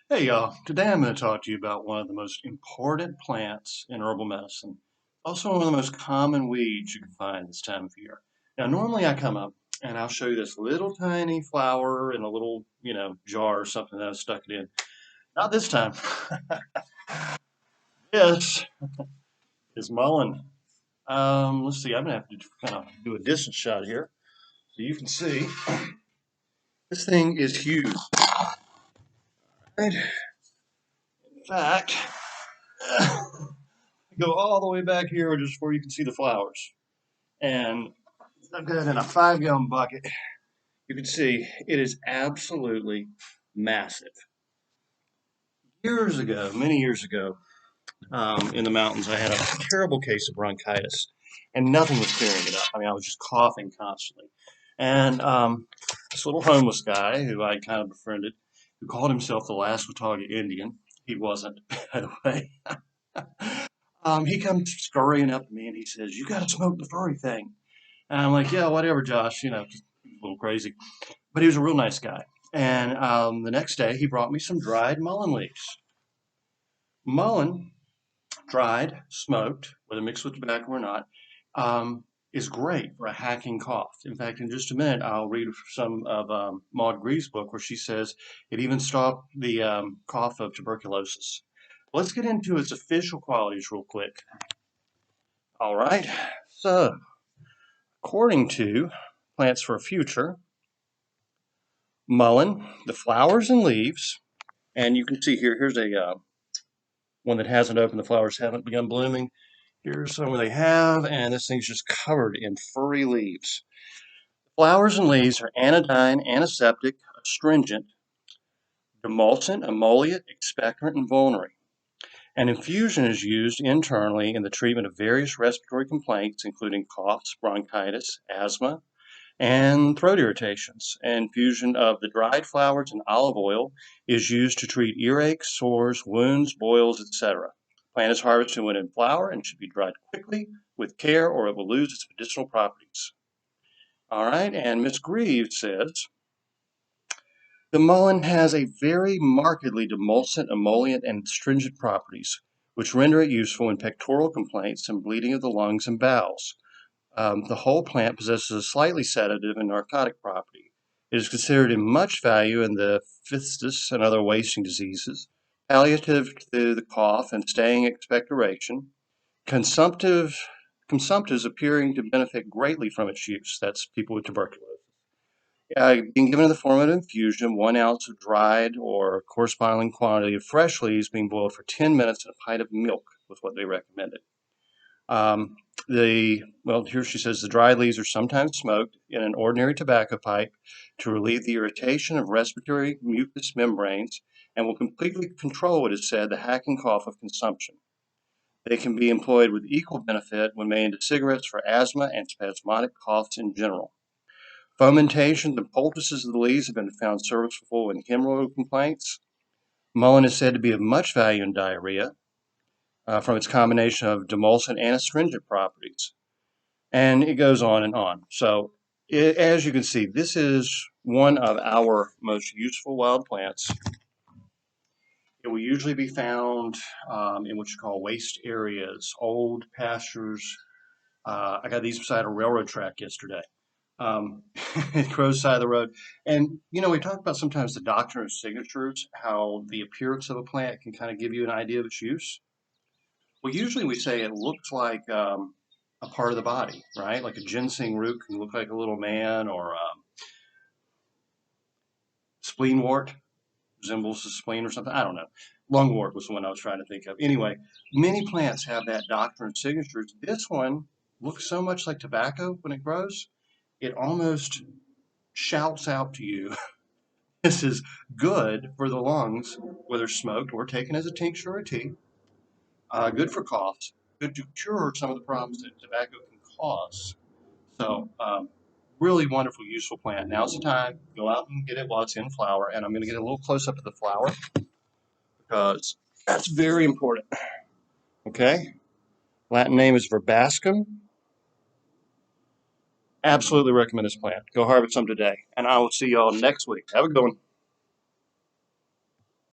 Hey y'all, today I'm going to talk to you about one of the most important plants in herbal medicine. Also one of the most common weeds you can find this time of year. Now normally I come up and I'll show you this little tiny flower in a little, jar or something that I stuck it in. Not this time. This is mullein. Let's see, I'm going to have to kind of do a distance shot here so you can see. This thing is huge. Right? In fact, go all the way back here just where you can see the flowers. And I've got it in a 5 gallon bucket. You can see it is absolutely massive. Years ago, many years ago, in the mountains, I had a terrible case of bronchitis, and nothing was clearing it up. I mean, I was just coughing constantly. And this little homeless guy who I kind of befriended, who called himself the last Watauga Indian, he wasn't, by the way. He comes scurrying up to me and he says, "You got to smoke the furry thing." And I'm like, "Yeah, whatever, Josh, just a little crazy." But he was a real nice guy. And the next day, he brought me some dried mullein leaves. Mullein, dried, smoked, whether mixed with tobacco or not, is great for a hacking cough. In fact, in just a minute, I'll read some of Maud Greaves' book where she says it even stopped the cough of tuberculosis. Let's get into its official qualities real quick. All right. So, according to Plants for a Future, mullein, the flowers and leaves, and you can see here, here's a one that hasn't opened, the flowers haven't begun blooming. Here's some where they have, and this thing's just covered in furry leaves. Flowers and leaves are anodyne, antiseptic, astringent, demulcent, emollient, expectorant, and vulnerary. An infusion is used internally in the treatment of various respiratory complaints, including coughs, bronchitis, asthma, and throat irritations. An infusion of the dried flowers and olive oil is used to treat earaches, sores, wounds, boils, etc. Plant is harvested when in flower and should be dried quickly with care or it will lose its medicinal properties. All right, and Miss Greaves says, the mullein has a very markedly demulcent, emollient, and astringent properties, which render it useful in pectoral complaints and bleeding of the lungs and bowels. The whole plant possesses a slightly sedative and narcotic property. It is considered in much value in the phthisis and other wasting diseases, palliative to the cough and staying expectoration, consumptive, consumptives appearing to benefit greatly from its use. That's people with tuberculosis. Being given in the form of an infusion, 1 ounce of dried or corresponding quantity of fresh leaves being boiled for 10 minutes in a pint of milk was what they recommended. Here she says the dried leaves are sometimes smoked in an ordinary tobacco pipe to relieve the irritation of respiratory mucous membranes and will completely control, it is said, the hacking cough of consumption. They can be employed with equal benefit when made into cigarettes for asthma and spasmodic coughs in general. Fomentations and poultices of the leaves have been found serviceable in hemorrhoid complaints. Mullein is said to be of much value in diarrhea from its combination of demulcent and astringent properties. And it goes on and on. So, as you can see, this is one of our most useful wild plants. It will usually be found in what you call waste areas, old pastures. I got these beside a railroad track yesterday. Um, it grows side of the road. And, we talk about sometimes the doctrine of signatures, how the appearance of a plant can kind of give you an idea of its use. Well, usually we say it looks like a part of the body, right? Like a ginseng root can look like a little man, or spleenwort resembles a spleen or something. I don't know. Lungwort was the one I was trying to think of. Anyway, many plants have that doctrine of signatures. This one looks so much like tobacco when it grows, it almost shouts out to you. This is good for the lungs, whether smoked or taken as a tincture or a tea. Good for coughs. Good to cure some of the problems that tobacco can cause. So, really wonderful, useful plant. Now's the time. Go out and get it while it's in flower. And I'm going to get a little close up of the flower because that's very important. Okay. Latin name is verbascum. Absolutely recommend this plant. Go harvest some today. And I will see y'all next week. Have a good one.